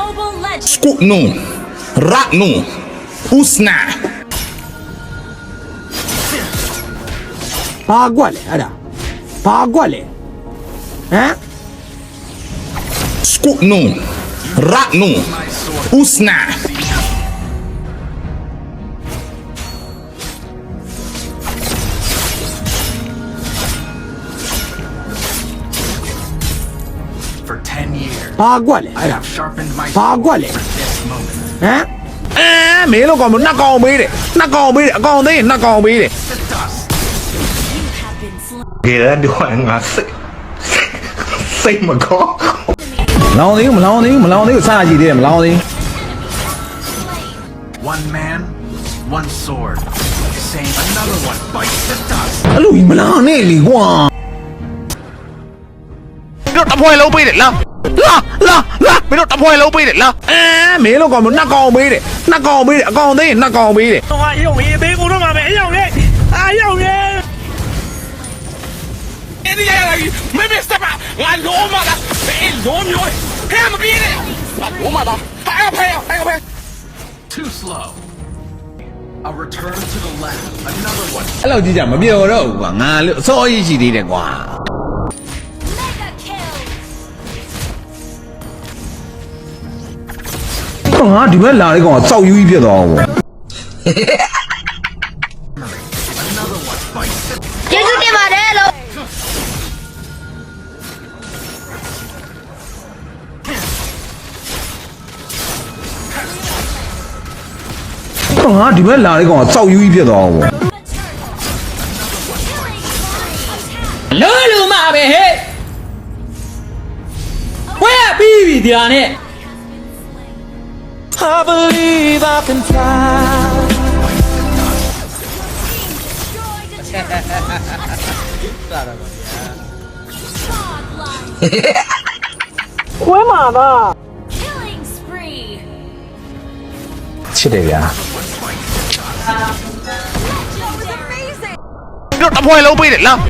Global legend. Skutnu, Ratnu, Usna. ဘာကွက်လဲအဲ့ဒါဘာကွက်လဲဟမ် Skutnu, Ratnu, Usna. For 10 years, ဘာကွက်လဲအဲ့ I ဒါ have sharpened my ဘာ sword ကွက်လဲ for this moment. ဟမ် မင်းတို့ကောင်မနှက်ကောင်ပေးတယ်နှက်ကောင်ပေးတယ်အကောင်သိရင်နှက်ကောင်ပေးတယ် The dust. You have been slain. ကြည့်ရတော့ငါစိတ်မကောင်း လောင်းသေးဘူးမလောင်းသေးဘူးမလောင်းသေးဘူးစားကြည့်သေးတယ်မလောင်းသေး One man, one sword. Saying another one bites the dust. အဲ့လိုကြီးမလောင်းနဲ့လေကွာ မင်းတို့တပွဲလုံးပေးတယ်လားမင်းတို့တပွဲလုံးပေးတယ်လားမင်းတို့ကောင်မနှက်ကောင်ပေးတယ်နှက်ကောင်ပေးတယ်အကောင်သိရင်နှက်ကောင်ပေးတယ် တော့အယုံရေးသေးကုန်တော့မှာပဲအယုံရေးအယုံရေး 妹step up 我罗马的被罗牛看不比的罗马的还要拍 Too slow. A return to the lab. Another one. အဲ့လိုကြီးကြမပြောတော့ဘူးကွာငါလို့အစောကြီးရှိသေးတယ်ကွာ Mega kill. တော့ငါဒီဘက်လာတဲ့ကောင်ကစောက်ယူကြီးဖြစ်သွားအောင်ပေါ့ Another one bites the ကျေးဇူးတင်ပါတယ်လို့ တော့ငါဒီဘက်လာတဲ့ကောင်ကစောက်ယူကြီးဖြစ်သွားအောင်ပေါ့ Killing spree. Attack. လုံးလုံးမှာပဲဟဲ့ဝဲပြီးပြီတရားနဲ့ I believe I can fly Godlike. ခွဲမှာပါ Killing spree. ချစ်တယ်ဗျာ Legendary. မင်းတို့တပွဲလုံးပေးတယ်လားမ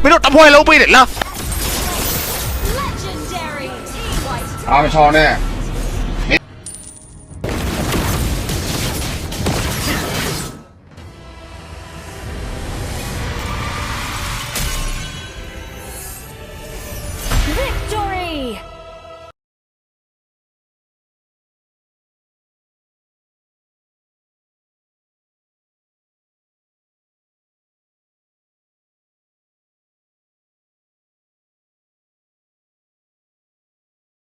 င်းတို့တပွဲလုံးပေးတယ်လား Legendary. Team white. အားမချောင်းနဲ့